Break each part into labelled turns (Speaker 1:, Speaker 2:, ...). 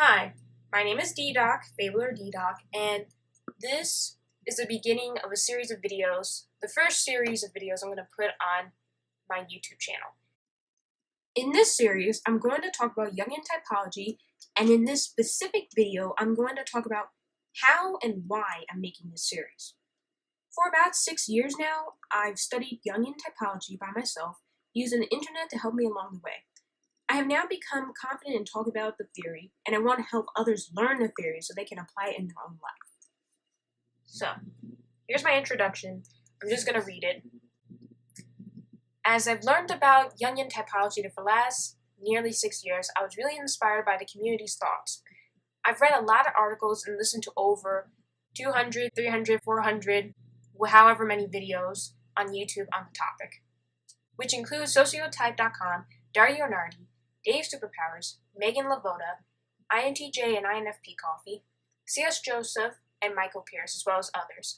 Speaker 1: Hi, my name is D-Doc, Fabler D-Doc, and this is the beginning of a series of videos, the first series of videos I'm going to put on my YouTube channel. In this series, I'm going to talk about Jungian typology, and in this specific video, I'm going to talk about how and why I'm making this series. For about 6 years now, I've studied Jungian typology by myself, using the internet to help me along the way. I have now become confident in talking about the theory, and I want to help others learn the theory so they can apply it in their own life. So, here's my introduction. I'm just going to read it. As I've learned about Jungian typology for the last nearly 6 years, I was really inspired by the community's thoughts. I've read a lot of articles and listened to over 200, 300, 400, however many videos on YouTube on the topic, which includes Sociotype.com, Dario Nardi, Dave Superpowers, Megan Lavoda, INTJ and INFP Coffee, C.S. Joseph, and Michael Pierce, as well as others.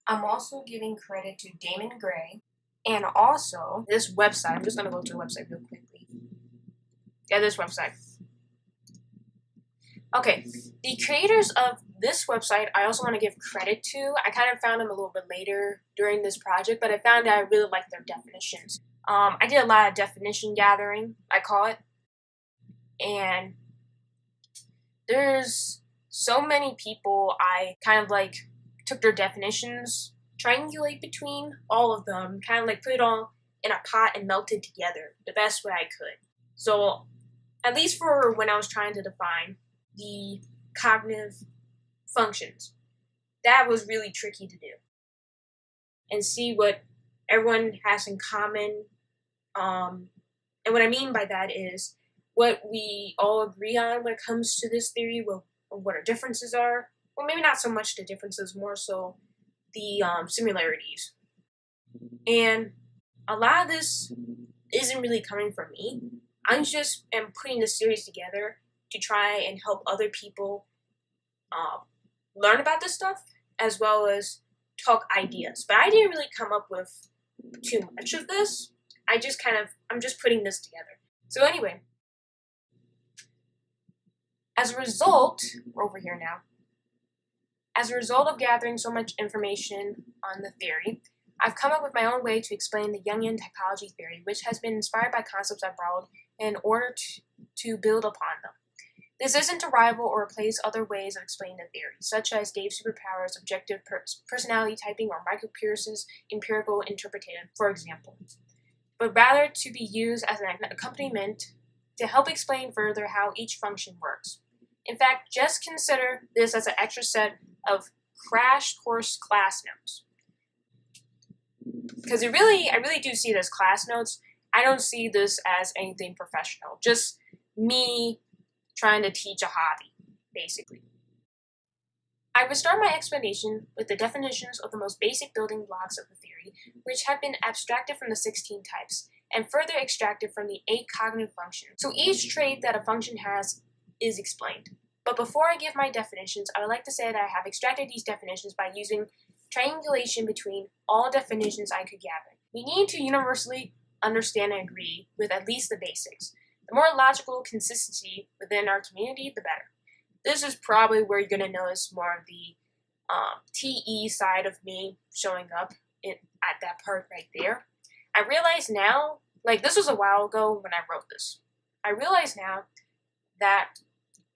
Speaker 1: I'm also giving credit to Damon Gray, and also this website. I'm just going to go to the website real quickly. Yeah, this website. Okay, the creators of this website, I also want to give credit to. I kind of found them a little bit later during this project, but I found that I really liked their definitions. I did a lot of definition gathering, I call it, and there's so many people I kind of like took their definitions, triangulate between all of them, kind of like put it all in a pot and melted together the best way I could. So, at least for when I was trying to define the cognitive functions, that was really tricky to do. And see what everyone has in common. And what I mean by that is what we all agree on when it comes to this theory, what our differences are. Well, maybe not so much the differences, more so the similarities. And a lot of this isn't really coming from me. I just am putting this series together to try and help other people learn about this stuff, as well as talk ideas. But I didn't really come up with too much of this. I'm just putting this together. So anyway, as a result, we're over here now. As a result of gathering so much information on the theory, I've come up with my own way to explain the Jungian typology theory, which has been inspired by concepts I borrowed in order to build upon them. This isn't to rival or replace other ways of explaining the theory, such as Dave Superpower's objective personality typing or Michael Pierce's empirical interpretation, for example, but rather to be used as an accompaniment to help explain further how each function works. In fact, just consider this as an extra set of crash course class notes. Because I really do see it as class notes. I don't see this as anything professional. Just me trying to teach a hobby, basically. I would start my explanation with the definitions of the most basic building blocks of the theory, which have been abstracted from the 16 types, and further extracted from the 8 cognitive functions. So each trait that a function has is explained. But before I give my definitions, I would like to say that I have extracted these definitions by using triangulation between all definitions I could gather. We need to universally understand and agree with at least the basics. The more logical consistency within our community, the better. This is probably where you're going to notice more of the TE side of me showing up at that part right there. I realize now, like this was a while ago when I wrote this, I realize now that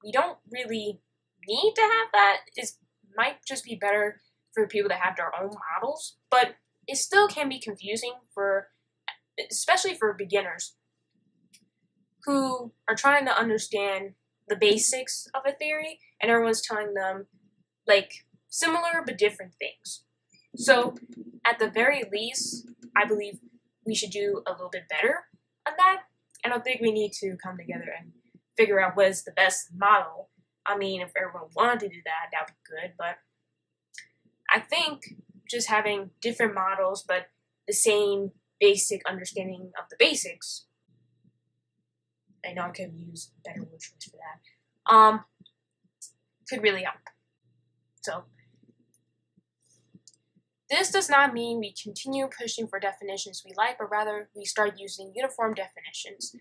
Speaker 1: we don't really need to have that. It might just be better for people that have their own models, but it still can be confusing especially for beginners who are trying to understand the basics of a theory, and everyone's telling them like similar but different things. So at the very least, I believe we should do a little bit better on that. I don't think we need to come together and figure out what is the best model. I mean, if everyone wanted to do that, that would be good, but I think just having different models but the same basic understanding of the basics, I know I could use a better word choice for that, could really help. So, this does not mean we continue pushing for definitions we like, but rather we start using uniform definitions,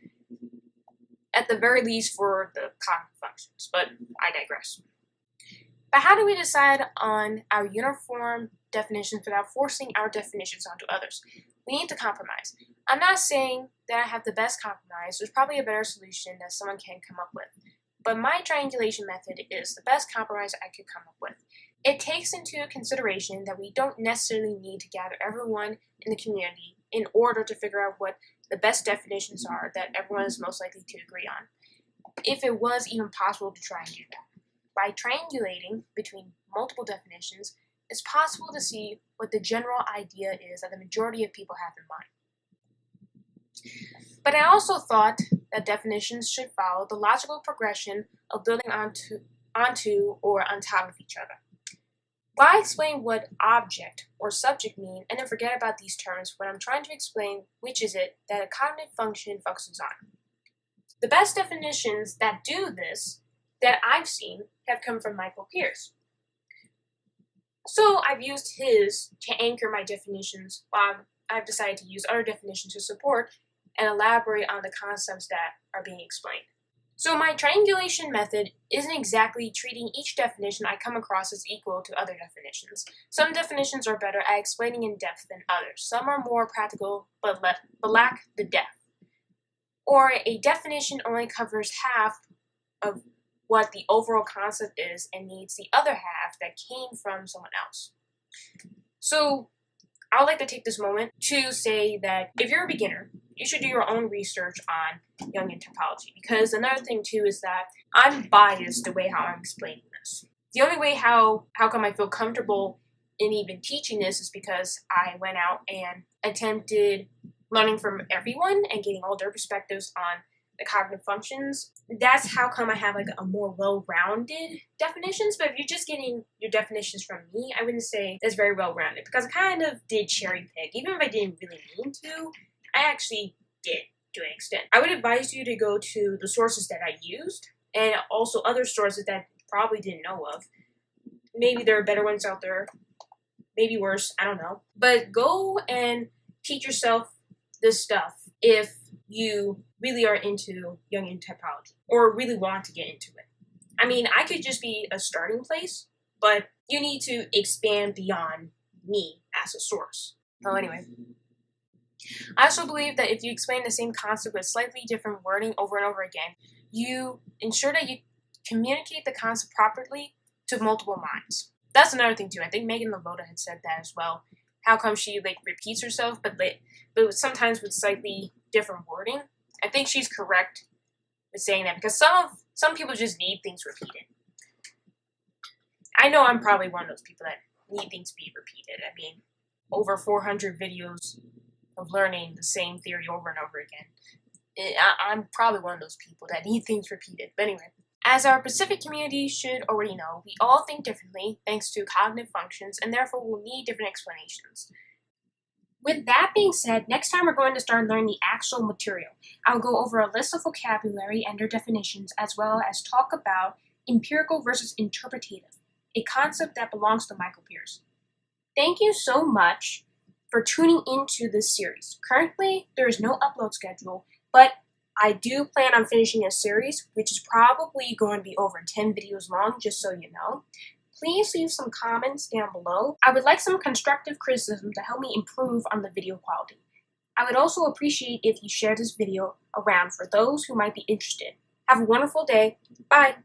Speaker 1: at the very least for the cognitive functions. functions, but I digress. But how do we decide on our uniform definitions without forcing our definitions onto others? We need to compromise. I'm not saying that I have the best compromise. There's probably a better solution that someone can come up with. But my triangulation method is the best compromise I could come up with. It takes into consideration that we don't necessarily need to gather everyone in the community in order to figure out what the best definitions are that everyone is most likely to agree on, if it was even possible to try and do that. By triangulating between multiple definitions, it's possible to see what the general idea is that the majority of people have in mind. But I also thought that definitions should follow the logical progression of building onto or on top of each other. Why explain what object or subject mean and then forget about these terms when I'm trying to explain which is it that a cognitive function focuses on? The best definitions that do this that I've seen have come from Michael Pearce. So I've used his to anchor my definitions, while I've decided to use other definitions to support and elaborate on the concepts that are being explained. So my triangulation method isn't exactly treating each definition I come across as equal to other definitions. Some definitions are better at explaining in depth than others. Some are more practical but lack the depth. Or a definition only covers half of what the overall concept is and needs the other half that came from someone else. So I would like to take this moment to say that if you're a beginner, you should do your own research on Jungian typology, because another thing too is that I'm biased the way how I'm explaining this. The only way how come I feel comfortable in even teaching this is because I went out and attempted learning from everyone and getting all their perspectives on the cognitive functions. That's how come I have like a more well-rounded definitions. But if you're just getting your definitions from me, I wouldn't say that's very well-rounded, because I kind of did cherry pick. Even if I didn't really mean to, I actually did to an extent. I would advise you to go to the sources that I used and also other sources that you probably didn't know of. Maybe there are better ones out there, maybe worse, I don't know. But go and teach yourself this stuff if you really are into Jungian typology or really want to get into it. I mean, I could just be a starting place, but you need to expand beyond me as a source. So anyway, I also believe that if you explain the same concept with slightly different wording over and over again, you ensure that you communicate the concept properly to multiple minds. That's another thing too. I think Megan Lavoda had said that as well. How come she repeats herself, but sometimes with slightly different wording. I think she's correct with saying that, because some people just need things repeated. I know I'm probably one of those people that need things to be repeated. I mean, over 400 videos of learning the same theory over and over again. I'm probably one of those people that need things repeated. But anyway, as our Pacific community should already know, we all think differently thanks to cognitive functions, and therefore will need different explanations. With that being said, next time we're going to start learning the actual material. I'll go over a list of vocabulary and their definitions, as well as talk about empirical versus interpretative, a concept that belongs to Michael Pearce. Thank you so much for tuning into this series. Currently, there is no upload schedule, but I do plan on finishing a series, which is probably going to be over 10 videos long, just so you know. Please leave some comments down below. I would like some constructive criticism to help me improve on the video quality. I would also appreciate if you share this video around for those who might be interested. Have a wonderful day. Bye!